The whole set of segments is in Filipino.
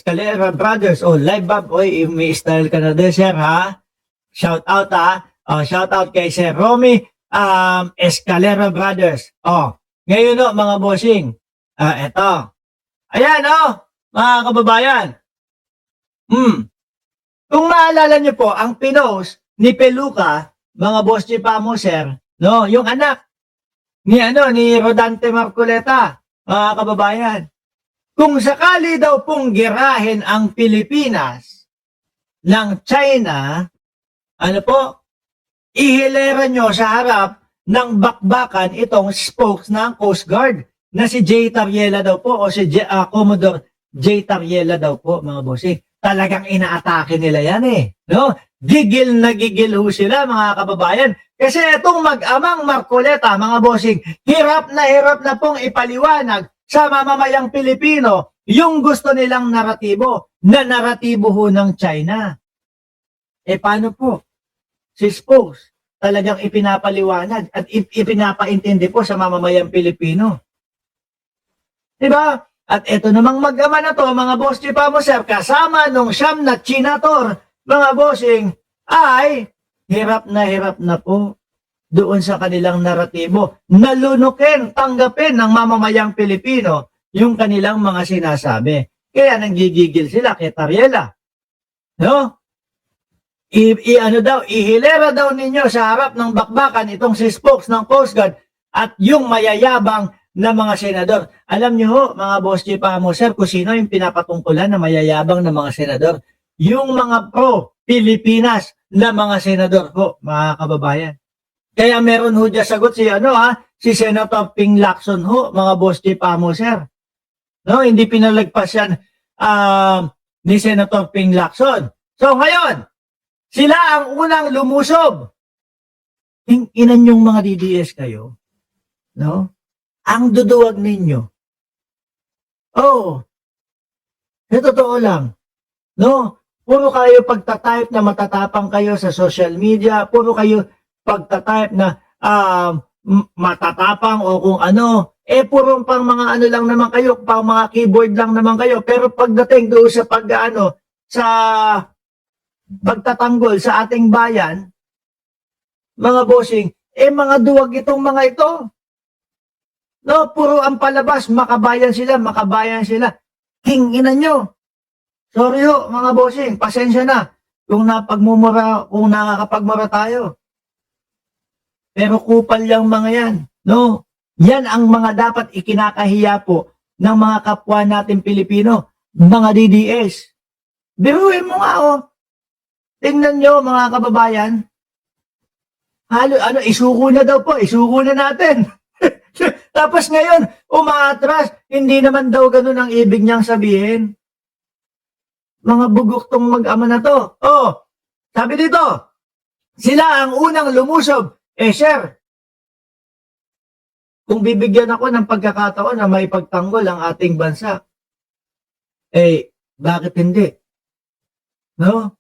Escalera Brothers. Oh, live Bob. Oy, may style ka na din, sir, ha? Shout out, ha? Oh, shout out kay Sir Romy Escalera Brothers. Oh, ngayon, no, mga bossing. Eto. Ayan, oh, mga kababayan. Kung maalala niyo po, ang pinost ni Peluca, mga boss Chipamo, sir, no, yung anak ni Rodante Marcoleta, mga kababayan. Kung sakali daw pong girahin ang Pilipinas ng China, ano po, ihilera nyo sa harap ng bakbakan itong spokes ng Coast Guard na si J. Tariela daw po o si Commodore J. Tariela daw po, mga bossing. Talagang inaatake nila yan no? Gigil na gigil ho sila, mga kababayan. Kasi itong mag-amang Marcoleta, mga bossing, hirap na pong ipaliwanag sa mamamayang Pilipino yung gusto nilang naratibo, na naratibo ho ng China. Paano po? Si Spokes, talagang ipinapaliwanag at ipinapaintindi po sa mamamayang Pilipino. Diba? At ito namang mag-ama na to, mga boss Chipamo, sir, kasama nung siyam na chinator, mga bossing, ay hirap na po doon sa kanilang naratibo. Nalunukin, tanggapin ng mamamayang Pilipino yung kanilang mga sinasabi. Kaya nanggigigil sila kay Tariela. No? Ihilera daw ninyo sa harap ng bakbakan itong si Spokes ng Coast Guard at yung mayayabang na mga senador. Alam niyo ho, mga boss Chipamo, sir, kung sino yung pinapatungkulan na mayayabang na mga senador? Yung mga pro-Pilipinas na mga senador ho, mga kababayan. Kaya meron ho dyan sagot si Senator Ping Lacson ho, mga boss Chipamo, sir. No, hindi pinalagpas yan ni Senator Ping Lacson. So ngayon, sila ang unang lumusob. Inan yung mga DDS kayo, no? Ang duduwag ninyo. Oh, totoo lang. No? Puro kayo pagtatype na matatapang kayo sa social media, puro kayo pagtatype na matatapang o kung ano, puro pang mga ano lang naman kayo, pang mga keyboard lang naman kayo. Pero pagdating doon sa sa pagtatanggol sa ating bayan, mga bossing, mga duwag itong mga ito. No, puro ang palabas, makabayan sila. Hinginan nyo. Sorry ho, mga bossing, pasensya na kung nakakapagmura tayo. Pero kupal yung mga yan. No, yan ang mga dapat ikinakahiya po ng mga kapwa natin Pilipino, mga DDS. Biruin mo nga Tingnan nyo, mga kababayan. Isuko na daw po, isuko na natin. Tapos ngayon, umaatras, hindi naman daw ganun ang ibig niyang sabihin. Mga bugok tong mag-ama na to. Sabi dito, sila ang unang lumusob. Sir, kung bibigyan ako ng pagkakataon na may pagtanggol ang ating bansa, bakit hindi? No?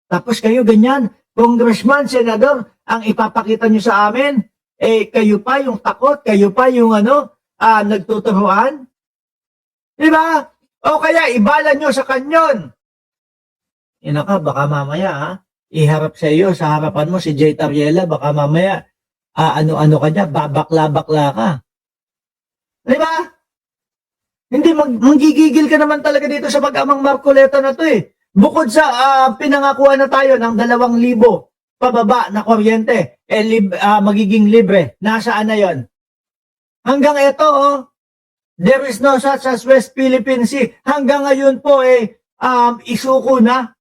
Tapos kayo ganyan, congressman, senador, ang ipapakita nyo sa amin, kayo pa yung takot, kayo pa yung nagtuturuan. Diba? O kaya ibala nyo sa kanyon. Baka mamaya iharap sa iyo, sa harapan mo si J. Tariela, baka mamaya ano ka niya, babakla-bakla ka. Diba? Hindi, manggigigil ka naman talaga dito sa mag-amang Marcoleta na to Bukod sa pinangakuan na tayo ng 2,000 pababa na kuryente, magiging libre. Nasaan na yon? Hanggang ito, there is no such as West Philippine Sea. Hanggang ngayon po, isuko na.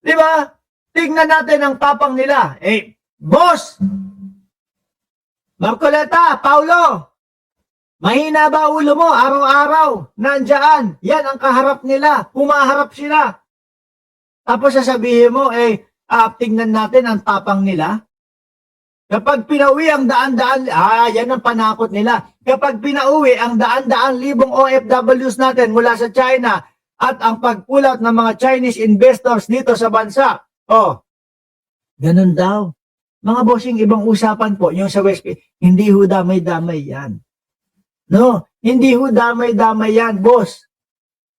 Diba? Tingnan natin ang tapang nila. Boss! Marcoleta, Paulo! Mahina ba ulo mo? Araw-araw, nandyan. Yan ang kaharap nila. Pumaharap sila. Tapos sasabihin mo, tingnan natin ang tapang nila. Kapag pinauwi ang daan-daan, yan ang panakot nila. Kapag pinauwi ang daan-daan libong OFWs natin mula sa China at ang pagpulat ng mga Chinese investors dito sa bansa, ganun daw. Mga bossing, ibang usapan po, yung sa West, hindi ho damay-damay yan. No, Hindi ho damay-damay yan, boss.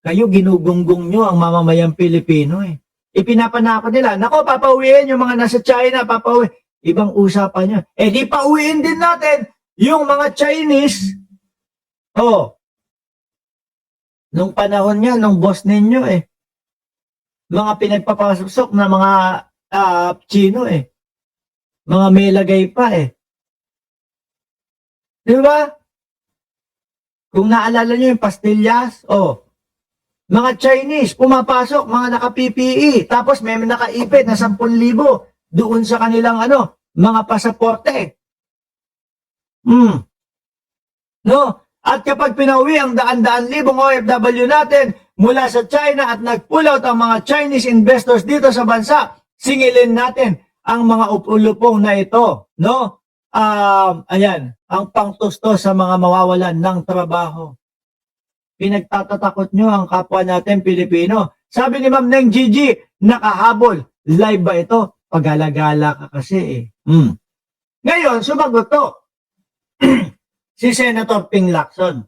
Kayo ginugunggong nyo ang mamamayang Pilipino eh. Ipinapanako nila, nako papauwiin yung mga nasa China, papauwi. Ibang usapan nyo. Eh di pauwiin din natin yung mga Chinese. Oh, nung panahon niya, nung boss ninyo eh. Mga pinagpapasok na mga Chino eh. Mga may lagay pa eh. Di ba? Kung naalala nyo yung pastillas, oh, mga Chinese, pumapasok, mga naka-PPE, tapos may nakaipit na 10,000 doon sa kanilang mga pasaporte. No? At kapag pinauwi ang daan-daan libong OFW natin mula sa China at nag-pull out ang mga Chinese investors dito sa bansa, singilin natin ang mga upulupong na ito. No? Ayan, ang pangtusto sa mga mawawalan ng trabaho. Pinagtatatakot nyo ang kapwa natin Pilipino. Sabi ni Ma'am Neng Gigi, nakahabol. Live ba ito? Pagalagala ka kasi eh. Ngayon, sumagot to. Si Senator Ping Lacson.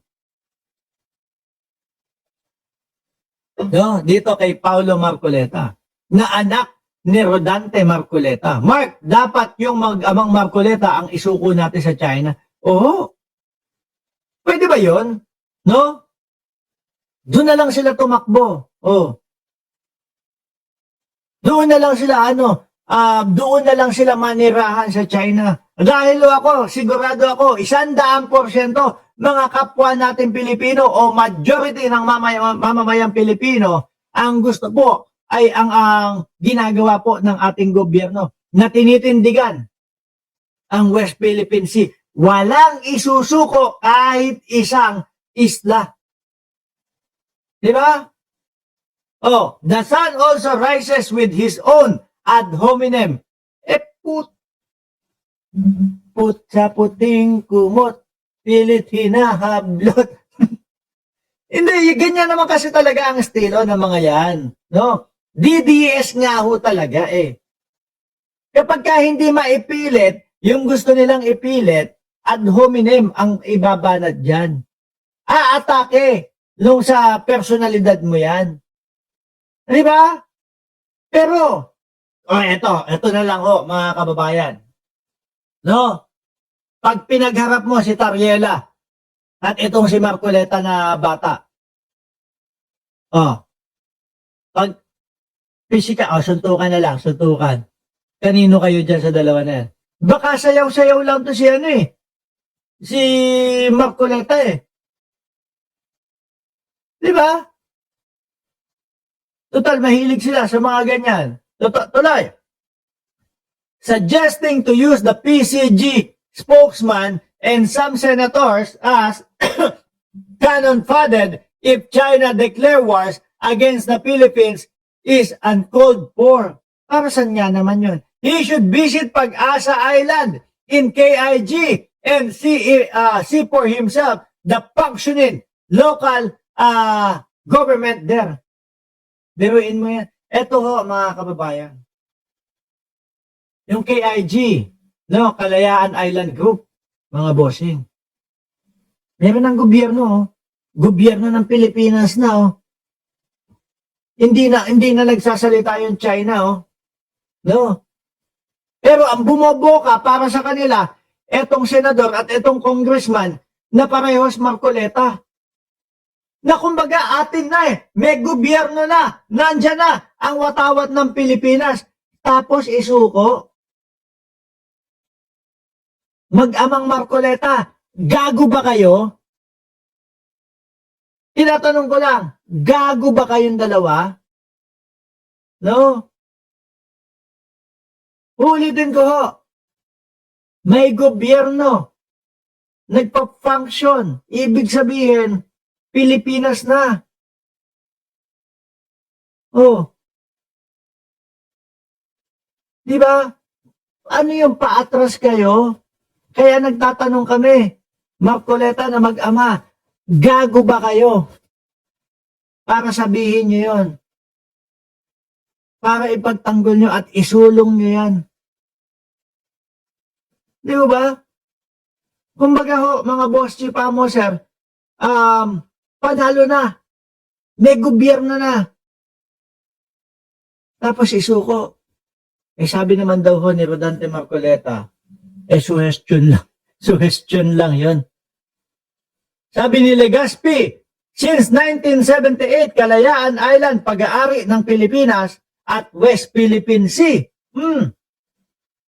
No, dito kay Paulo Marcoleta, na anak ni Rodante Marcoleta. Mark, dapat yung mag-amang Marcoleta ang isuko natin sa China. Oo. Pwede ba yon? No? Doon na lang sila tumakbo. Oh. Doon na lang sila doon na lang sila manirahan sa China. Dahil ako, sigurado ako, 100% mga kapwa natin Pilipino o majority ng mamamayang Pilipino, ang gusto po ay ang ginagawa po ng ating gobyerno na tinitindigan ang West Philippine Sea. Walang isusuko kahit isang isla. Diba? Oh, the sun also rises with his own ad hominem. Put sa puting kumot, pilit hinahablot. Hindi, ganyan naman kasi talaga ang estilo ng mga yan. No? DDS nga ho talaga eh. Kapag ka hindi maipilit, yung gusto nilang ipilit, ad hominem ang ibabanat dyan. Atake nung sa personalidad mo yan. Di ba? Pero, eto na lang ho, mga kababayan. No? Pag pinagharap mo si Tariela at itong si Marcoleta na bata, pag physical, suntukan na lang, suntukan. Kanino kayo dyan sa dalawa na yan? Baka sayaw-sayaw lang to si si Marcoleta eh. Di ba? Total, mahilig sila sa mga ganyan. Tuloy. Suggesting to use the PCG spokesman and some senators as cannon-foddered if China declare wars against the Philippines is uncalled for. Para saan nga naman yun? He should visit Pag-asa Island in KIG and see for himself the functioning local government there. Biruin mo yan. Ito ho, mga kababayan. Yung KIG, no, Kalayaan Island Group, mga bossing. Meron ng gobyerno, gobyerno ng Pilipinas na, Hindi na nagsasalita yung China, No. Pero ang bumoboka para sa kanila, etong senador at etong congressman na parehos Marcoleta. Na kumbaga atin na may gobyerno na, nandyan na ang watawat ng Pilipinas. Tapos isuko. Mag-amang Marcoleta, gago ba kayo? Tinatanong ko lang, gago ba kayong dalawa? No? Ulitin ko ho. May gobyerno. Nagpa-function. Ibig sabihin, Pilipinas na. Di ba? Ano yung paatras kayo? Kaya nagtatanong kami, Marcoleta na mag-ama, gago ba kayo? Para sabihin nyo yun. Para ipagtanggol nyo at isulong nyo yan. Di ba? Kumbaga ho, mga boss chipa mo, sir, panalo na. May gobyerno na. Tapos isuko. Sabi naman daw ho ni Rodante Marcoleta, suggestion lang. Suggestion lang yon. Sabi ni Legazpi, since 1978, Kalayaan Island, pag-aari ng Pilipinas at West Philippine Sea.